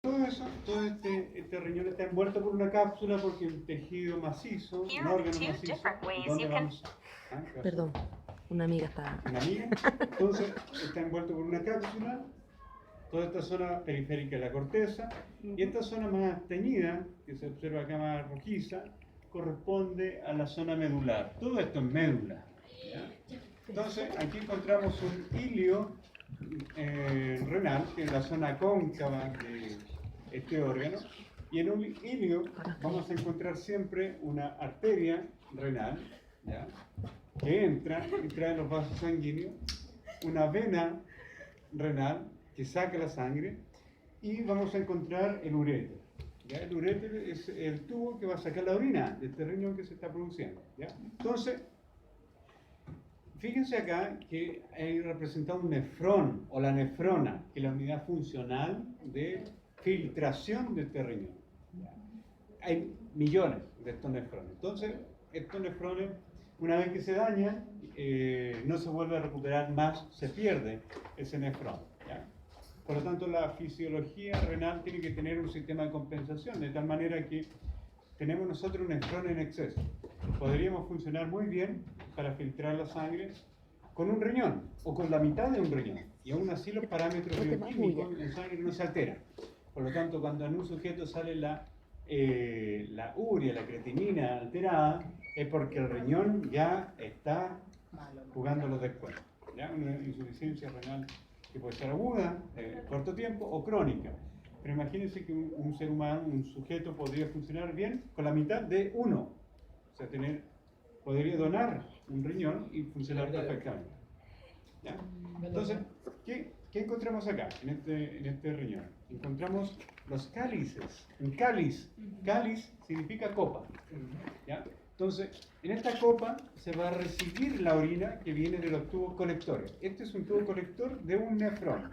Todo eso, todo este riñón está envuelto por una cápsula porque un tejido macizo, un órgano macizo, ¿dónde vamos? ¿Ah? ¿Qué pasó? Perdón, una amiga está... ¿Una amiga? Entonces, está envuelto por una cápsula, toda esta zona periférica de la corteza, y esta zona más teñida, que se observa acá más rojiza, corresponde a la zona medular. Todo esto es médula, ¿ya? Entonces, aquí encontramos un hilio renal, que es la zona cóncava de este órgano, y en un hilio vamos a encontrar siempre una arteria renal, ¿ya?, que entra y trae los vasos sanguíneos, una vena renal que saca la sangre, y vamos a encontrar el uréter. ¿Ya? El uréter es el tubo que va a sacar la orina de este riñón que se está produciendo, ¿ya? Entonces, fíjense acá que hay representado un nefrón o la nefrona, que es la unidad funcional de filtración de este riñón. ¿Ya? Hay millones de estos nefrones. Entonces, estos nefrones, una vez que se dañan, no se vuelve a recuperar más, se pierde ese nefrón. ¿Ya? Por lo tanto, la fisiología renal tiene que tener un sistema de compensación, de tal manera que tenemos nosotros un nefrón en exceso. Podríamos funcionar muy bien para filtrar la sangre con un riñón o con la mitad de un riñón, y aún así los parámetros bioquímicos en sangre no se alteran. Por lo tanto, cuando en un sujeto sale la urea, la creatinina alterada, es porque el riñón ya está jugando los descuentos. ¿Ya? Una insuficiencia renal que puede ser aguda, corto tiempo, o crónica. Pero imagínense que un ser humano, un sujeto, podría funcionar bien con la mitad de uno. O sea, podría donar un riñón y funcionar perfectamente. ¿Ya? Entonces, ¿qué encontramos acá, en este riñón? Encontramos los cálices. Un cáliz significa copa. ¿Ya? Entonces, en esta copa se va a recibir la orina que viene de los tubos colectores. Este es un tubo colector de un nefrón.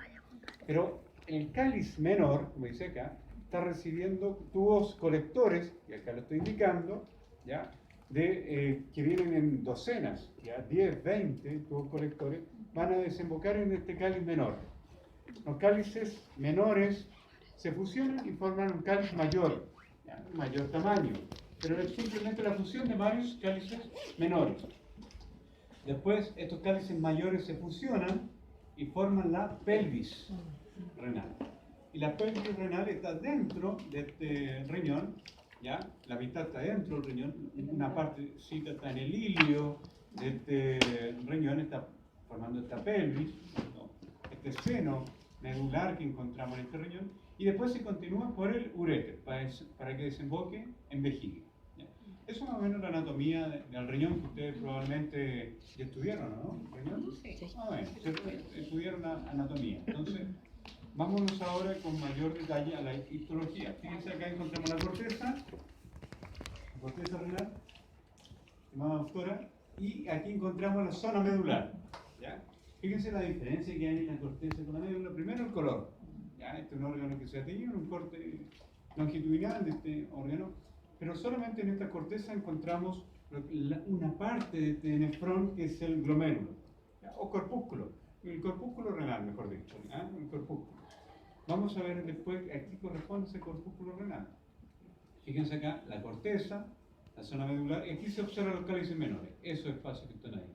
Pero el cáliz menor, como dice acá, está recibiendo tubos colectores, y acá lo estoy indicando, ¿ya?, que vienen en docenas, ya 10, 20 tubos colectores, van a desembocar en este cáliz menor. Los cálices menores se fusionan y forman un cáliz mayor, ¿ya?, un mayor tamaño, pero es simplemente la fusión de varios cálices menores. Después, estos cálices mayores se fusionan y forman la pelvis renal. Y la pelvis renal está dentro de este riñón, ¿ya? La mitad está dentro del riñón, una partecita está en el hilio de este riñón, está formando esta pelvis, ¿no?, este seno medular que encontramos en este riñón, y después se continúa por el uréter para que desemboque en vejiga. ¿Ya? Eso es más o menos la anatomía del riñón que ustedes probablemente ya estudiaron, ¿no? ¿Riñón? Sí. Ah, bueno, estudiaron anatomía. Entonces, vámonos ahora con mayor detalle a la histología. Fíjense, acá encontramos la corteza renal, estimada doctora, y aquí encontramos la zona medular. ¿Ya? Fíjense la diferencia que hay en la corteza con la médula. Primero, el color. ¿Ya? Este es un órgano que se ha teñido en un corte longitudinal de este órgano, pero solamente en esta corteza encontramos una parte de este nefrón, que es el glomérulo, ¿ya?, o corpúsculo, el corpúsculo renal, mejor dicho, ¿ya?, el corpúsculo. Vamos a ver después a qué corresponde ese corpúsculo renal. Fíjense acá, la corteza, la zona medular, y aquí se observan los cálices menores, esos espacios que están ahí.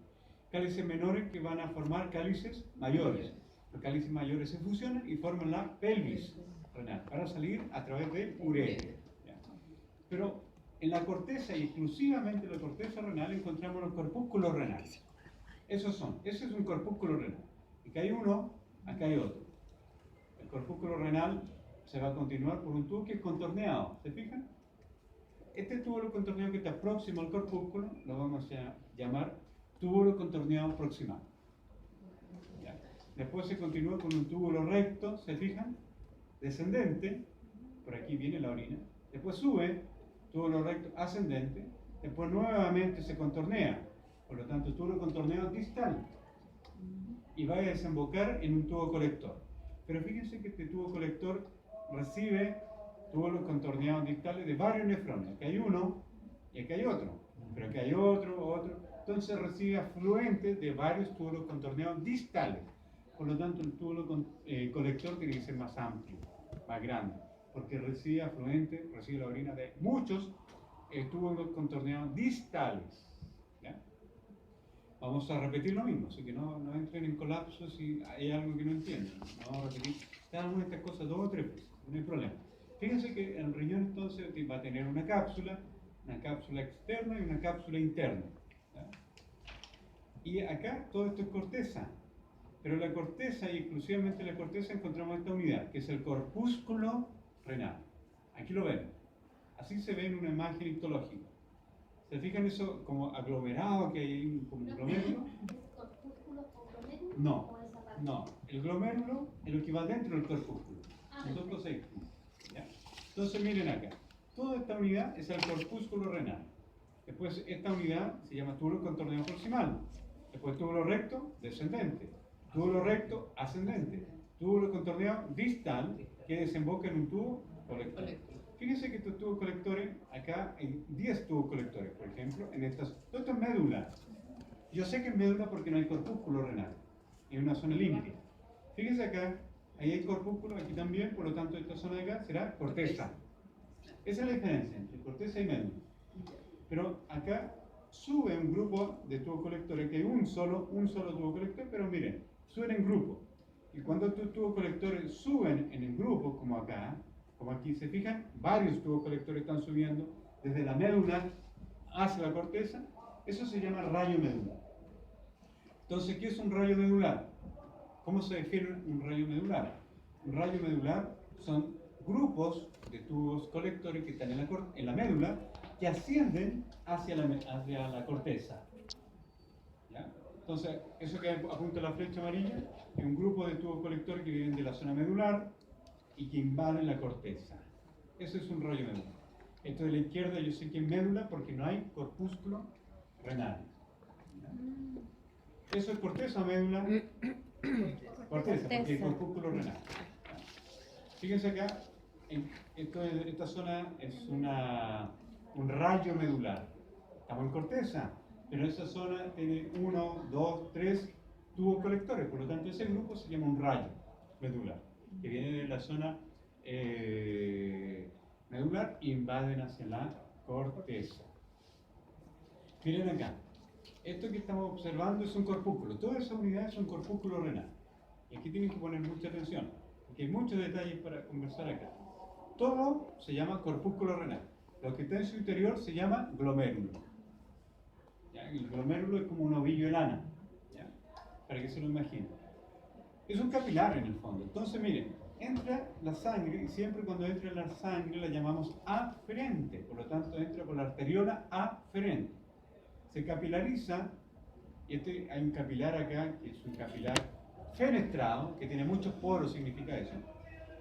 Cálices menores que van a formar cálices mayores. Los cálices mayores se fusionan y forman la pelvis renal, para salir a través del uréter. Pero en la corteza, y exclusivamente en la corteza renal, encontramos los corpúsculos renales. Ese es un corpúsculo renal. Acá hay uno, acá hay otro. El corpúsculo renal se va a continuar por un tubo que es contorneado. ¿Se fijan? Este túbulo contorneado que está próximo al corpúsculo lo vamos a llamar túbulo contorneado proximal. ¿Ya? Después se continúa con un túbulo recto, ¿se fijan?, descendente, por aquí viene la orina. Después sube, túbulo recto ascendente. Después nuevamente se contornea, por lo tanto túbulo contorneado distal, y va a desembocar en un tubo colector. Pero fíjense que este tubo colector recibe túbulos contorneados distales de varios nefrones. Aquí hay uno y aquí hay otro, pero aquí hay otro. Entonces recibe afluentes de varios túbulos contorneados distales. Por lo tanto, el túbulo colector tiene que ser más amplio, más grande. porque recibe afluente, recibe la orina de muchos tubos contorneados distales. ¿Ya? Vamos a repetir lo mismo, así que no entren en colapso si hay algo que no entienden. Vamos a repetir cada una de estas cosas 2 o 3 veces, no hay problema. Fíjense que el riñón entonces va a tener una cápsula externa y una cápsula interna. ¿Ya? Y acá todo esto es corteza, pero la corteza, y exclusivamente la corteza, encontramos esta unidad, que es el corpúsculo renal. Aquí lo ven. Así se ve en una imagen histológica. ¿Se fijan eso como aglomerado que hay como un glomérulo? ¿Es corpúsculo o glomérulo? No, ¿O esa parte? no. El glomérulo es lo que va dentro del corpúsculo. Nosotros ahí. ¿Ya? Entonces miren acá. Toda esta unidad es el corpúsculo renal. Después esta unidad se llama túbulo contorneado proximal. Después túbulo recto, descendente. Túbulo recto, ascendente. Túbulo contorneado distal, que desemboca en un tubo colector. Fíjense que estos tubos colectores, acá hay 10 tubos colectores, por ejemplo, en estas. Todo esto es médula. Yo sé que es médula porque no hay corpúsculo renal. Es una zona limpia. Fíjense acá, ahí hay corpúsculo, aquí también, por lo tanto esta zona de acá será corteza. Esa es la diferencia entre corteza y médula. Pero acá sube un grupo de tubos colectores, que hay un solo tubo colector, pero miren, suben en grupo. Y cuando estos tubos colectores suben en el grupo, como acá, como aquí se fijan, varios tubos colectores están subiendo desde la médula hacia la corteza, eso se llama rayo medular. Entonces, ¿qué es un rayo medular? ¿Cómo se define un rayo medular? Un rayo medular son grupos de tubos colectores que están en la médula que ascienden hacia la corteza. ¿Ya? Entonces, eso que apunta la flecha amarilla es un grupo de tubos colectores que vienen de la zona medular y que invaden la corteza. Eso es un rayo medular. Esto de la izquierda yo sé que es médula porque no hay corpúsculo renal. ¿Ya? ¿Eso es corteza o médula? Corteza, porque hay corpúsculo renal. ¿Ya? Fíjense acá, esta zona es un rayo medular. Estamos en corteza, pero esa zona tiene 1, 2, 3 tubos colectores, por lo tanto ese grupo se llama un rayo medular, que viene de la zona medular e invaden hacia la corteza. Miren acá, esto que estamos observando es un corpúsculo, toda esa unidad es un corpúsculo renal. Y aquí tienen que poner mucha atención, porque hay muchos detalles para conversar acá. Todo se llama corpúsculo renal. Lo que está en su interior se llama glomérulo. ¿Ya? El glomérulo es como un ovillo de lana, ¿ya? Para que se lo imaginen. Es un capilar en el fondo. Entonces, miren, entra la sangre y siempre cuando entra la sangre la llamamos aferente. Por lo tanto, entra por la arteriola aferente. Se capilariza, y hay un capilar acá, que es un capilar fenestrado, que tiene muchos poros, significa eso.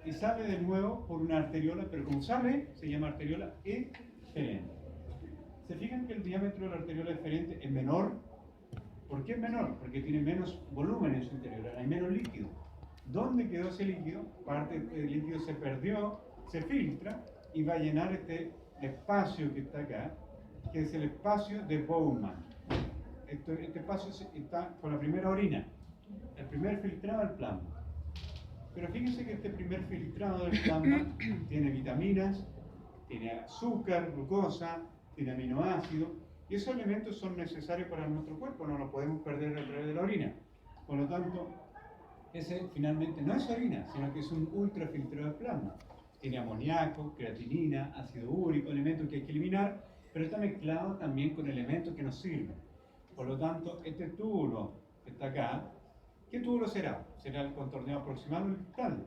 Y sale de nuevo por una arteriola, pero como sale, se llama arteriola eferente. ¿Se fijan que el diámetro de la arteriola eferente es menor? ¿Por qué es menor? Porque tiene menos volumen en su interior, hay menos líquido. ¿Dónde quedó ese líquido? Parte del líquido se perdió, se filtra y va a llenar este espacio que está acá, que es el espacio de Bowman. Este espacio está con la primera orina, el primer filtrado del plasma. Pero fíjense que este primer filtrado del plasma tiene vitaminas, tiene azúcar, glucosa, tiene aminoácidos, y esos elementos son necesarios para nuestro cuerpo, no los podemos perder a través de la orina. Por lo tanto, ese finalmente no es orina, sino que es un ultrafiltrado de plasma. Tiene amoníaco, creatinina, ácido úrico, elementos que hay que eliminar, pero está mezclado también con elementos que nos sirven. Por lo tanto, este túbulo que está acá, ¿qué túbulo será? ¿Será el contorneado proximal o el distal?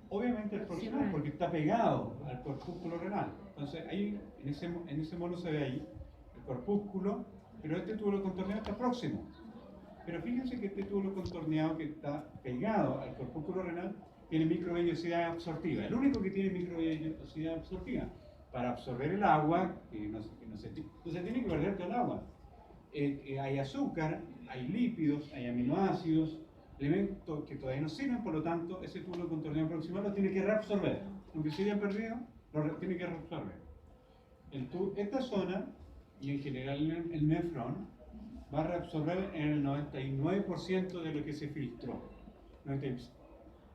Obviamente el proximal, porque está pegado al corpúsculo renal. Entonces, ahí, en ese mono se ve ahí el corpúsculo, pero este túbulo contorneado está próximo. Pero fíjense que este túbulo contorneado que está pegado al corpúsculo renal tiene microvellosidad absortiva. El único que tiene microvellosidad absortiva para absorber el agua, que no se tiene que perder todo el agua. Hay azúcar, hay lípidos, hay aminoácidos, elementos que todavía no sirven, por lo tanto, ese túbulo contorneado proximal lo tiene que reabsorber. Aunque se haya perdido, lo tiene que reabsorber. Esta zona, y en general el nefrón, va a reabsorber en el 99% de lo que se filtró.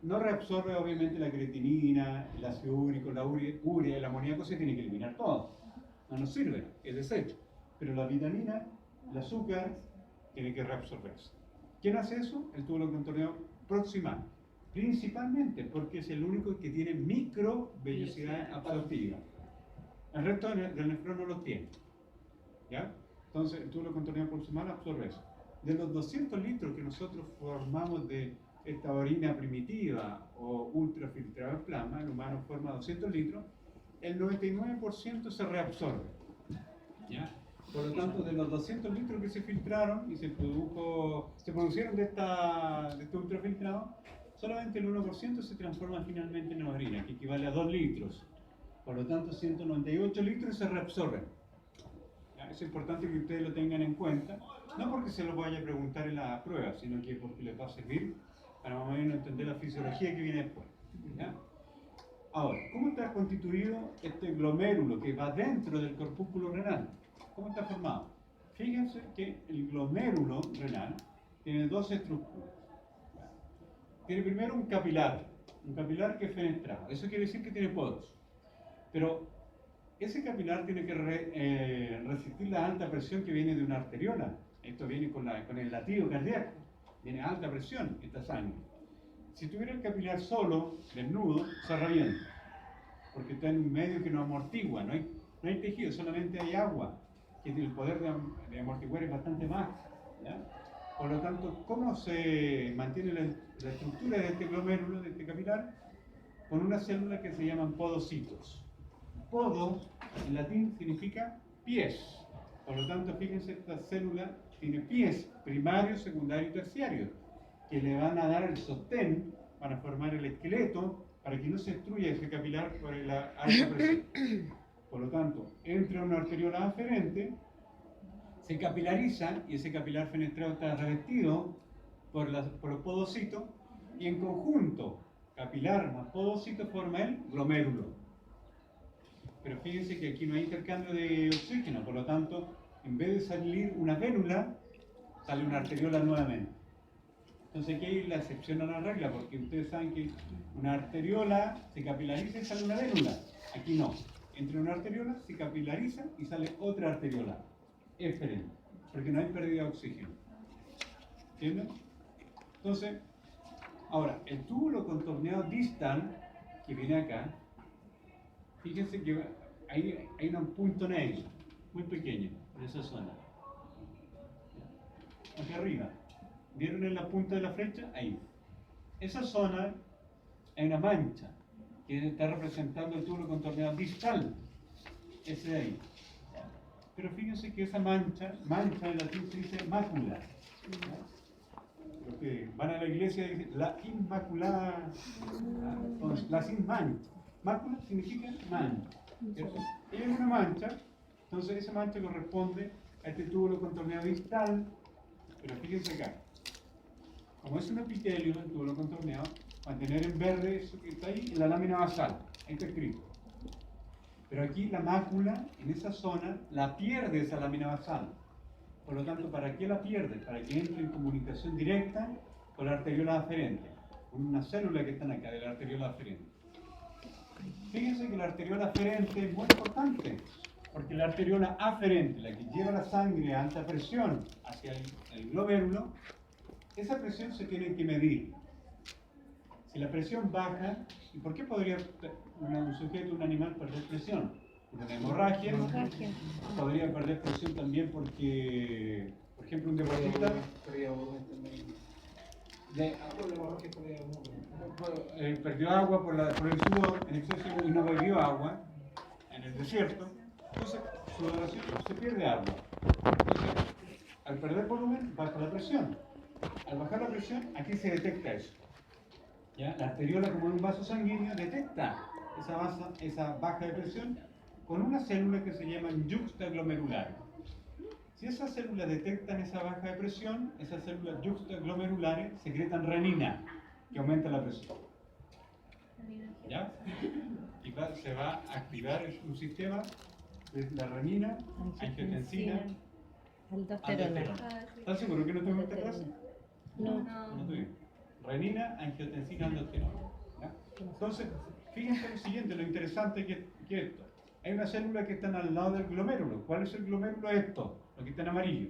no reabsorbe obviamente la creatinina, el ácido úrico, la urea, el amoníaco se tiene que eliminar todo. No nos sirve, es desecho. Pero la vitamina, el azúcar, tiene que reabsorberse. ¿Quién hace eso? El túbulo contorneado proximal. Principalmente porque es el único que tiene microvellosidad absortiva. El resto del nefrón no los tiene. ¿Ya? Entonces el túbulo contorneado proximal absorbe eso. De los 200 litros que nosotros formamos de esta orina primitiva o ultrafiltrada en plasma, el humano forma 200 litros, el 99% se reabsorbe. ¿Ya? Por lo tanto, de los 200 litros que se filtraron y se producieron de este ultrafiltrado, solamente el 1% se transforma finalmente en orina, que equivale a 2 litros. Por lo tanto, 198 litros se reabsorben. ¿Ya? Es importante que ustedes lo tengan en cuenta, no porque se lo vaya a preguntar en la prueba, sino que porque les va a servir para más o menos entender la fisiología que viene después. ¿Ya? Ahora, ¿cómo está constituido este glomérulo que va dentro del corpúsculo renal? ¿Cómo está formado? Fíjense que el glomérulo renal tiene dos estructuras. Tiene primero un capilar que es fenestrado. Eso quiere decir que tiene poros. Pero ese capilar tiene que resistir la alta presión que viene de una arteriola. Esto viene con el latido cardíaco. Viene a alta presión esta sangre. Si tuviera el capilar solo, desnudo, se revienta. Porque está en un medio que no amortigua, no hay tejido, solamente hay agua. Que el poder de amortiguar es bastante más. ¿Ya? Por lo tanto, ¿cómo se mantiene la estructura de este glomérulo, de este capilar? Con unas células que se llaman podocitos. Podo, en latín, significa pies. Por lo tanto, fíjense, esta célula tiene pies, primarios, secundarios y terciarios, que le van a dar el sostén para formar el esqueleto, para que no se destruya ese capilar por la alta presión. Por lo tanto, entra una arteriola aferente, se capilariza y ese capilar fenestrado está revestido por los podocitos y en conjunto, capilar más podocito forma el glomérulo. Pero fíjense que aquí no hay intercambio de oxígeno, por lo tanto, en vez de salir una vérula, sale una arteriola nuevamente. Entonces aquí hay la excepción a la regla, porque ustedes saben que una arteriola se capilariza y sale una vérula. Aquí no. Entre una arteriola se capilariza y sale otra arteriola. Eferente, porque no hay pérdida de oxígeno. ¿Entienden? Entonces, ahora, el túbulo contorneado distal, que viene acá, fíjense que hay un punto negro, muy pequeño, en esa zona. Hacia arriba. ¿Vieron en la punta de la flecha? Ahí. Esa zona hay una mancha que está representando el túbulo contorneado distal. Ese de ahí. Pero fíjense que esa mancha en latín se dice mácula. Los que van a la iglesia dicen la inmaculada, la sin mancha. Mácula significa mancha. ¿Cierto? Y es una mancha, entonces esa mancha corresponde a este túbulo contorneado distal. Pero fíjense acá. Como es un epitelio, el túbulo contorneado, mantener en verde eso que está ahí en la lámina basal. Ahí está escrito. Pero aquí la mácula, en esa zona, la pierde esa lámina basal. Por lo tanto, ¿para qué la pierde? Para que entre en comunicación directa con la arteriola aferente, con una célula que están acá de la arteriola aferente. Fíjense que la arteriola aferente es muy importante, porque la arteriola aferente, la que lleva la sangre a alta presión hacia el glomérulo, esa presión se tiene que medir. Si la presión baja, ¿y por qué podría un sujeto, un animal, perder presión? Por una hemorragia. Podría perder presión también porque, por ejemplo, un deportista perdió agua por el sudor en exceso y no bebió agua en el desierto. Entonces, sudoración, se pierde agua. Entonces, al perder volumen, baja la presión. Al bajar la presión, aquí se detecta eso. ¿Ya? La arteriola, como en un vaso sanguíneo, detecta esa baja de presión con una célula que se llaman yuxtaglomerulares. Si esas células detectan esa baja de presión, esas células yuxtaglomerulares secretan renina, que aumenta la presión. ¿Ya? Y se va a activar un sistema de la renina, angiotensina, aldosterona. ¿Estás seguro que no tengo esta clase? No. No tuvimos. renina, angiotensina, aldosterona. ¿Ya? Entonces, fíjense lo siguiente, lo interesante que esto. Hay una célula que está al lado del glomérulo. ¿Cuál es el glomérulo? Esto, lo que está en amarillo.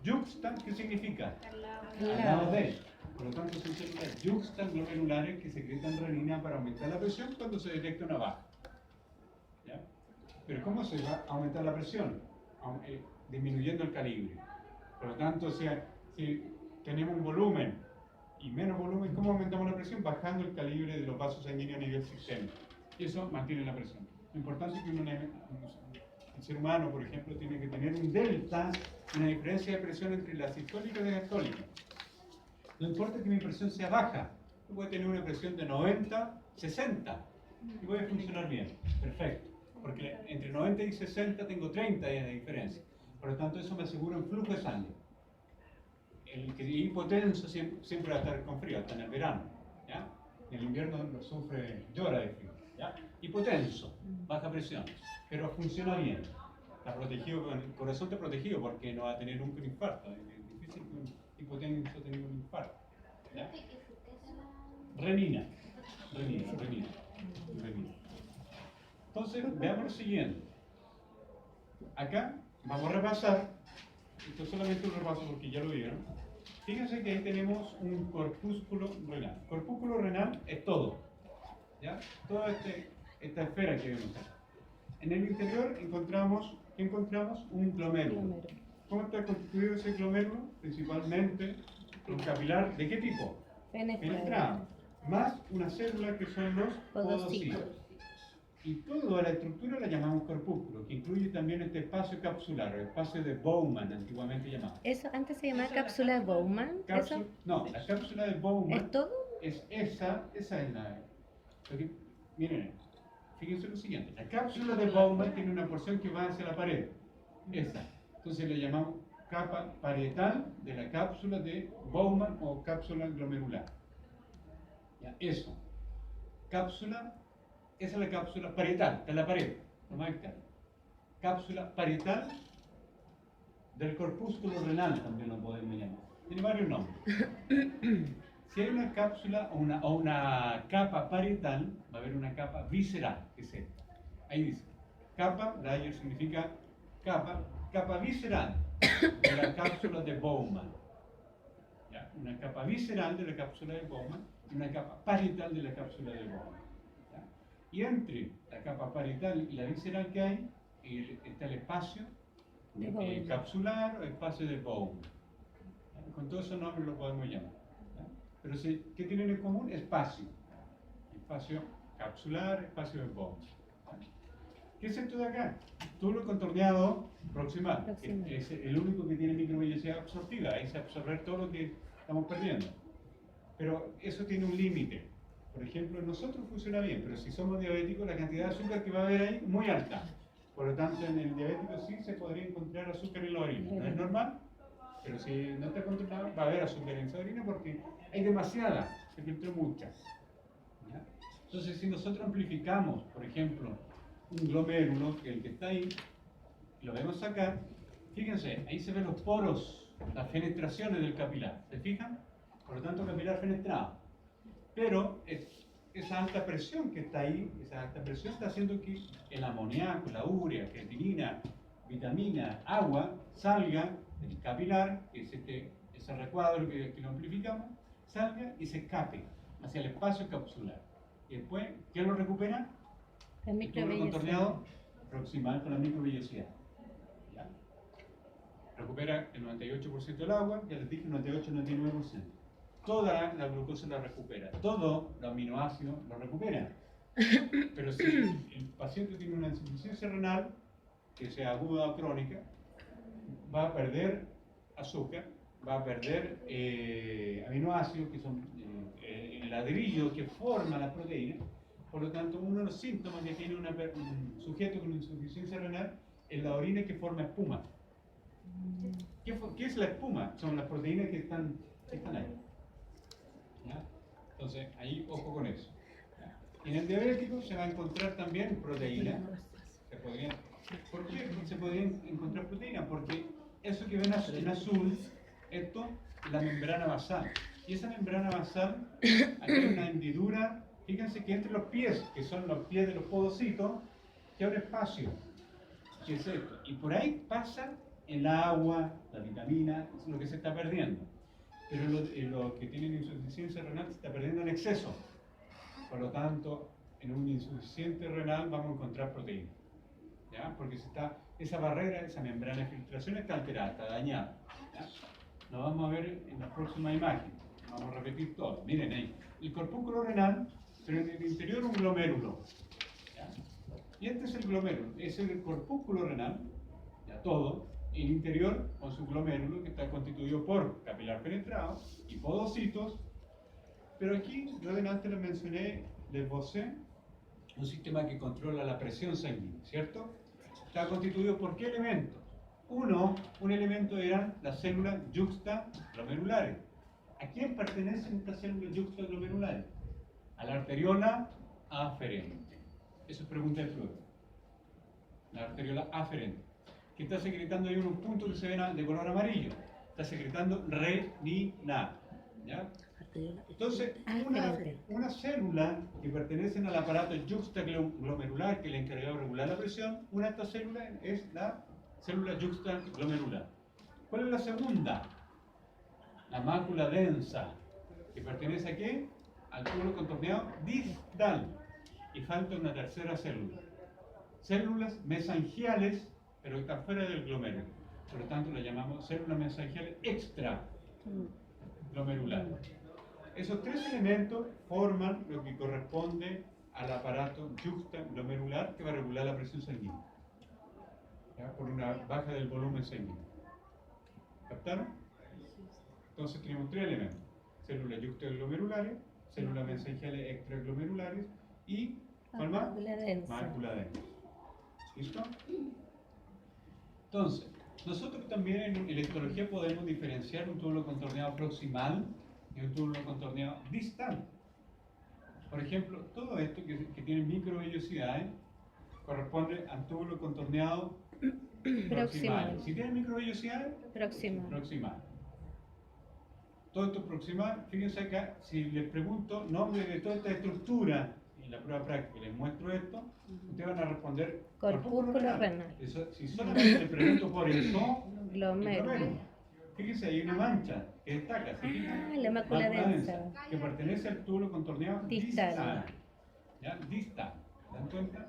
Yuxta, ¿qué significa? Al lado de él. Por lo tanto, son células yuxtaglomerulares que secretan renina para aumentar la presión cuando se detecta una baja. ¿Ya? Pero ¿cómo se va a aumentar la presión? Disminuyendo el calibre. Por lo tanto, si tenemos un volumen y menos volumen, ¿cómo aumentamos la presión? Bajando el calibre de los vasos sanguíneos a nivel sistémico. Y eso mantiene la presión. Lo importante es que un ser humano, por ejemplo, tiene que tener un delta, una diferencia de presión entre la sistólica y la diastólica. No importa que mi presión sea baja, yo puedo tener una presión de 90, 60 y voy a funcionar bien, perfecto, porque entre 90 y 60 tengo 30 días de diferencia, por lo tanto eso me asegura un flujo de sangre. El que es hipotenso siempre va a estar con frío, hasta en el verano, ¿ya? En el invierno lo sufre, llora de frío, ¿ya? Hipotenso, baja presión, pero funciona bien, está protegido, el corazón está protegido porque no va a tener nunca un infarto. Es difícil que un hipotenso tenga un infarto, ¿ya? Renina. Entonces, veamos lo siguiente. Acá vamos a repasar, esto es solamente un repaso porque ya lo vieron. Fíjense que ahí tenemos un corpúsculo renal. Corpúsculo renal es todo, ¿ya? Toda esta esfera que vemos acá. En el interior encontramos, ¿qué encontramos? Un glomérulo. ¿Cómo está constituido ese glomérulo? Principalmente un capilar, ¿de qué tipo? Fenestrado. Más una célula que son los podocitos. Y toda la estructura la llamamos corpúsculo, que incluye también este espacio capsular, el espacio de Bowman, antiguamente llamado. ¿Eso antes se llamaba cápsula de Bowman? ¿Eso? No, la cápsula de Bowman ¿Es todo? es esa es la... Porque, miren, fíjense lo siguiente, la cápsula de Bowman tiene una porción que va hacia la pared, esa. Entonces le llamamos capa parietal de la cápsula de Bowman o cápsula glomerular. ¿Ya? Eso. Cápsula, esa es la cápsula parietal, está en la pared, no más está. Cápsula parietal del corpúsculo renal también lo podemos llamar. Tiene varios nombres. Si hay una cápsula o una capa parietal, va a haber una capa visceral, que es esta. Ahí dice, capa, layer significa capa visceral de la cápsula de Bowman. ¿Ya? Una capa visceral de la cápsula de Bowman y una capa parietal de la cápsula de Bowman. ¿Ya? Y entre la capa parietal y la visceral que hay, está el espacio capsular o espacio de Bowman. ¿Ya? Con todos esos nombres lo podemos llamar. ¿Ya? Pero ¿qué tienen en común? Espacio. Espacio capsular, espacio de Bowman. ¿Qué es esto de acá? Túbulo contorneado proximal. Es el único que tiene microvellosidad absortiva. Ahí se absorber todo lo que estamos perdiendo. Pero eso tiene un límite. Por ejemplo, en nosotros funciona bien, pero si somos diabéticos, la cantidad de azúcar que va a haber ahí es muy alta. Por lo tanto, en el diabético sí se podría encontrar azúcar en la orina. No es normal, pero si no está controlado, va a haber azúcar en esa orina porque hay demasiada, se filtró mucha. ¿Ya? Entonces, si nosotros amplificamos, por ejemplo, un glomérulo, que el que está ahí, lo vemos acá, fíjense, ahí se ven los poros, las fenestraciones del capilar, ¿se fijan? Por lo tanto, capilar fenestrado. Pero esa alta presión que está ahí, esa alta presión está haciendo que el amoníaco, la urea, creatinina, vitamina, agua, salga del capilar, que es ese recuadro que lo amplificamos, salga y se escape hacia el espacio capsular. Y después, ¿quién lo recupera? El túbulo contorneado proximal con la microvellosidad. ¿Ya? Recupera el 98% del agua, ya les dije, el 98-99%. Toda la glucosa la recupera, todo los aminoácidos lo recupera. Pero si el paciente tiene una insuficiencia renal, que sea aguda o crónica, va a perder azúcar, va a perder aminoácidos, que son el ladrillo que forma la proteína. Por lo tanto, uno de los síntomas que tiene un sujeto con insuficiencia renal es la orina que forma espuma. ¿Qué es la espuma? Son las proteínas que están ahí. ¿Ya? Entonces, ahí ojo con eso. ¿Ya? En el diabético se va a encontrar también proteínas. ¿Por qué se podrían encontrar proteínas? Porque eso que ven en azul, esto es la membrana basal. Y esa membrana basal, aquí hay una hendidura, fíjense que entre los pies, que son los pies de los podocitos, que hay un espacio, que es esto. Y por ahí pasa el agua, la vitamina, es lo que se está perdiendo. Pero lo que tienen insuficiencia renal se está perdiendo en exceso. Por lo tanto, en un insuficiente renal vamos a encontrar proteína. ¿Ya? Porque esa barrera, esa membrana de filtración está alterada, está dañada. ¿Ya? Lo vamos a ver en la próxima imagen. Vamos a repetir todo. Miren ahí. El corpúsculo renal, pero en el interior un glomérulo. ¿Ya? Y este es el glomérulo. Es el corpúsculo renal, ya todo. Y el interior con su glomérulo, que está constituido por capilar penetrado y podocitos. Pero aquí, yo antes les mencioné, les vocé, un sistema que controla la presión sanguínea, ¿cierto? Está constituido por ¿qué elementos? Un elemento eran las células yuxtaglomerulares. ¿A quién pertenecen estas células yuxtaglomerulares? A la arteriola aferente. Eso es pregunta de flujo. La arteriola aferente. Que está secretando ahí unos puntos que se ven de color amarillo. Está secretando renina. ¿Ya? Entonces, una célula que pertenece al aparato yuxtaglomerular que le encargado de regular la presión, una de estas células es la célula yuxtaglomerular. ¿Cuál es la segunda? La mácula densa, que pertenece a qué? Al túbulo contorneado distal. Y falta una tercera célula. Células mesangiales, pero que están fuera del glomérulo. Por lo tanto, las llamamos células mesangiales extraglomerulares. Esos tres elementos forman lo que corresponde al aparato yuxtaglomerular que va a regular la presión sanguínea, ¿ya? Por una baja del volumen sanguíneo. ¿Captaron? Entonces tenemos tres elementos: células yuxtaglomerulares, células mesangiales extraglomerulares y ¿cuál más? Mácula densa. ¿Listo? Entonces, nosotros también en histología podemos diferenciar un túbulo contorneado proximal y un túbulo contorneado distal. Por ejemplo, todo esto que tiene microvellosidades corresponde al túbulo contorneado proximal. Si tiene microvellosidades, proximal. Todo esto proximal, fíjense acá, si les pregunto nombre de toda esta estructura en la prueba práctica, les muestro esto, ustedes van a responder corpúsculo renal. Eso, si solamente les pregunto por eso, Glomérulo. fíjense, hay una mancha que destaca. La mácula densa. Que pertenece al túbulo contorneado distal. ¿Ya? Distal. ¿Se dan cuenta?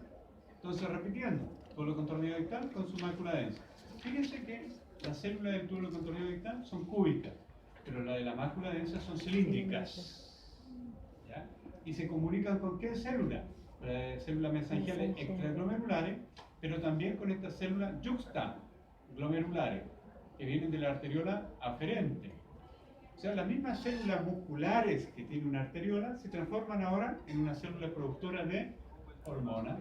Entonces, repitiendo, túbulo contorneado distal con su mácula densa. Fíjense que las células del túbulo contorneado distal son cúbicas, pero las de la mácula densa son cilíndricas. ¿Ya? Y se comunican con qué célula? Células mesangiales extraglomerulares, pero también con estas células yuxtaglomerulares, que vienen de la arteriola aferente. O sea, las mismas células musculares que tiene una arteriola se transforman ahora en una célula productora de hormonas,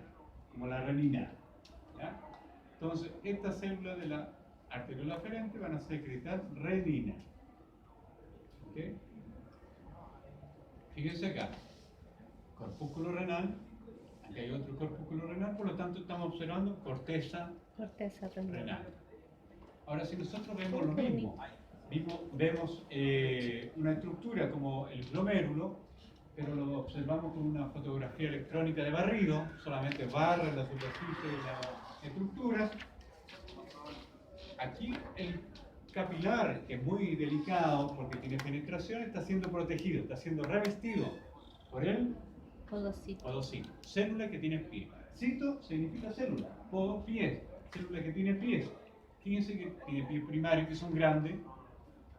como la renina. ¿Ya? Entonces, estas células de la arteriola aferente van a secretar renina. ¿Ok? Fíjense acá, corpúsculo renal, aquí hay otro corpúsculo renal, por lo tanto estamos observando corteza renal. Ahora, si nosotros vemos lo mismo, vemos una estructura como el glomérulo, pero lo observamos con una fotografía electrónica de barrido, solamente barra la superficie de las estructuras. Aquí el capilar, que es muy delicado porque tiene penetración, está siendo protegido, está siendo revestido por el podocito. Célula que tiene pies. Cito significa célula, podo, pies. Célula que tiene pies. Fíjense que tiene pies primarios que son grandes,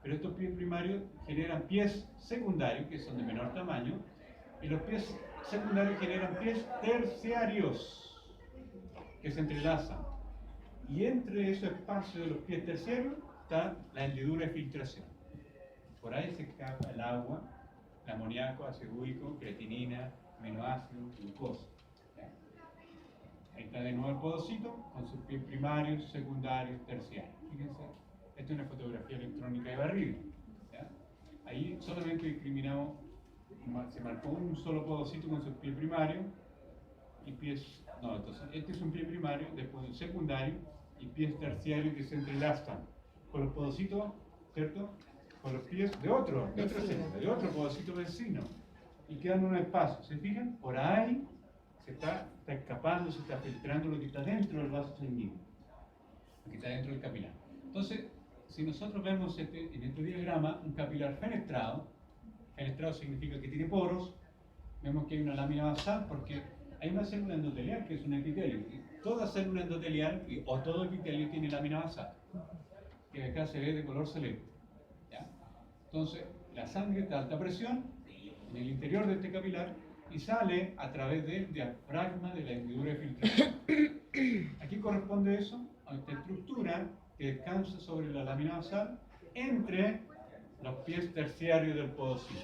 pero estos pies primarios generan pies secundarios que son de menor tamaño, y los pies secundarios generan pies terciarios que se entrelazan. Y entre esos espacios de los pies terciarios está la hendidura de filtración. Por ahí se escapa el agua, el amoníaco, ácido úrico, creatinina, aminoácidos, glucosa. Ahí está de nuevo el podocito con sus pies primarios, secundarios, terciarios. Fíjense, esta es una fotografía electrónica de barrido. ¿Ya? Ahí solamente discriminamos, se marcó un solo podocito con sus pies primarios y pies. No, entonces este es un pie primario, después un secundario y pies terciarios que se entrelazan con los podocitos, ¿cierto? con los pies de otra Vecino. célula, de otro podocito vecino, y quedan un espacio. ¿Se fijan? Por ahí se está escapando, se está filtrando lo que está dentro del vaso sanguíneo, lo que está dentro del capilar. Entonces, si nosotros vemos en este diagrama un capilar fenestrado significa que tiene poros, vemos que hay una lámina basal porque hay una célula endotelial que es un epitelio. Y toda célula endotelial o todo epitelio tiene lámina basal, que acá se ve de color celeste. ¿Ya? Entonces, la sangre está a alta presión en el interior de este capilar y sale a través del diafragma de la hendidura de filtración. Aquí corresponde eso a esta estructura que descansa sobre la lámina basal entre los pies terciarios del podocito.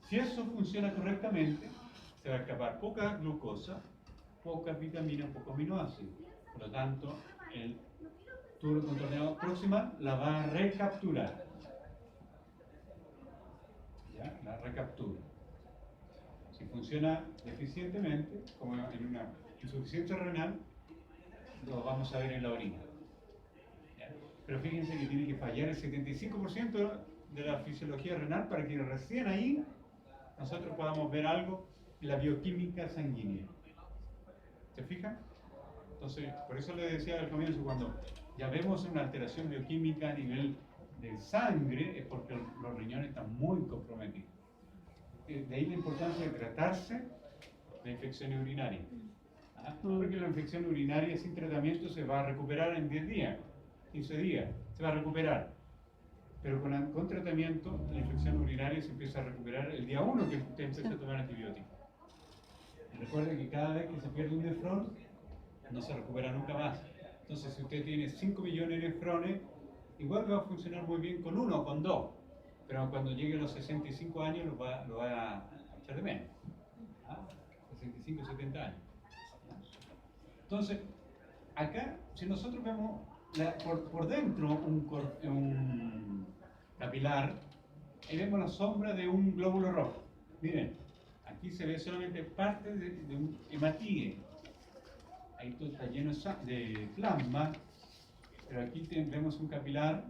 Si eso funciona correctamente, se va a escapar poca glucosa, pocas vitaminas, pocos aminoácidos. Por lo tanto, el túbulo contorneado proximal la va a recapturar. ¿Ya? La recaptura. Si funciona deficientemente, como en una insuficiencia renal, lo vamos a ver en la orina. ¿Ya? Pero fíjense que tiene que fallar el 75% de la fisiología renal para que recién ahí nosotros podamos ver algo en la bioquímica sanguínea. ¿Se fijan? Entonces, por eso les decía al comienzo, cuando ya vemos una alteración bioquímica a nivel de sangre, es porque los riñones están muy comprometidos. De ahí la importancia de tratarse la infección urinaria. ¿Ah? Porque la infección urinaria sin tratamiento se va a recuperar en 10 días, 15 días, se va a recuperar. Pero con tratamiento, la infección urinaria se empieza a recuperar el día 1 que usted empieza a tomar antibióticos. Recuerde que cada vez que se pierde un nefrón, no se recupera nunca más. Entonces, si usted tiene 5 millones de nefrones, igual va a funcionar muy bien con uno o con dos. Pero cuando llegue a los 65 años lo va a echar de menos. ¿Ah? 65, 70 años. Entonces, acá, si nosotros vemos por dentro un capilar, ahí vemos la sombra de un glóbulo rojo. Miren, aquí se ve solamente parte de un hematíe. Ahí todo está lleno de plasma, pero aquí vemos un capilar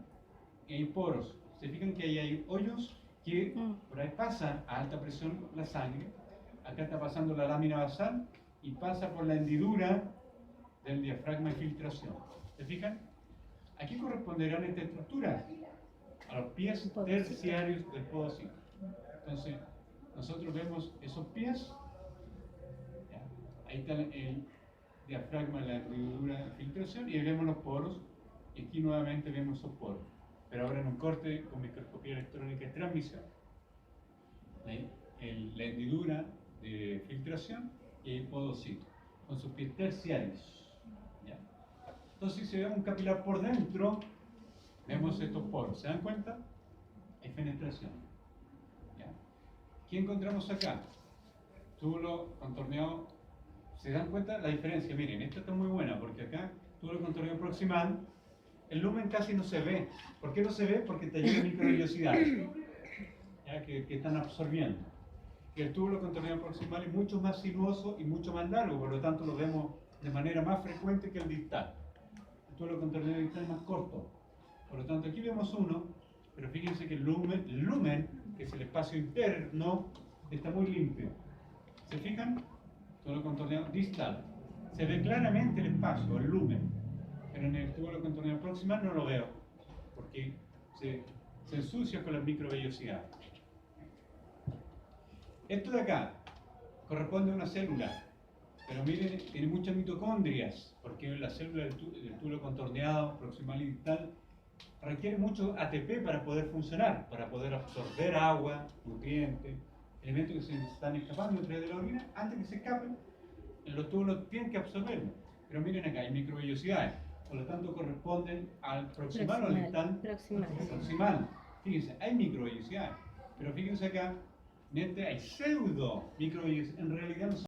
y hay poros. Se fijan que ahí hay hoyos que por ahí pasan a alta presión la sangre. Acá está pasando la lámina basal y pasa por la hendidura del diafragma de filtración. ¿Se fijan? Aquí corresponderán estas estructuras a los pies terciarios del podocito. Entonces, nosotros vemos esos pies. ¿Ya? Ahí está el diafragma de la hendidura de filtración y ahí vemos los poros. Y aquí nuevamente vemos esos poros. Pero ahora en un corte con microscopía electrónica de transmisión. La hendidura de filtración y el podocito, con sus pies terciarios. ¿Ya? Entonces, si vemos un capilar por dentro, vemos estos poros. ¿Se dan cuenta? Hay fenestración. ¿Ya? ¿Qué encontramos acá? Túbulo contorneado. ¿Se dan cuenta la diferencia? Miren, esta está muy buena porque acá, túbulo contorneado proximal, el lumen casi no se ve. ¿Por qué no se ve? Porque está lleno de microvellosidades que están absorbiendo. Y el túbulo contorneado proximal es mucho más sinuoso y mucho más largo, por lo tanto lo vemos de manera más frecuente que el distal. El túbulo contorneado distal es más corto. Por lo tanto, aquí vemos uno, pero fíjense que el lumen, que es el espacio interno, está muy limpio. ¿Se fijan? Túbulo contorneado distal. Se ve claramente el espacio, el lumen. Pero en el túbulo contorneado proximal no lo veo, porque se ensucia con las microvellosidades. Esto de acá corresponde a una célula, pero miren, tiene muchas mitocondrias, porque la célula del túbulo contorneado proximal y distal requiere mucho ATP para poder funcionar, para poder absorber agua, nutrientes, elementos que se están escapando a través de la orina. Antes que se escapen, los túbulos tienen que absorberlo. Pero miren acá, hay microvellosidades. Por lo tanto, corresponden al proximal o al distal. Proximal. Fíjense, hay microvellosidades. Pero fíjense acá, en este hay pseudo microvellosidades. En realidad no son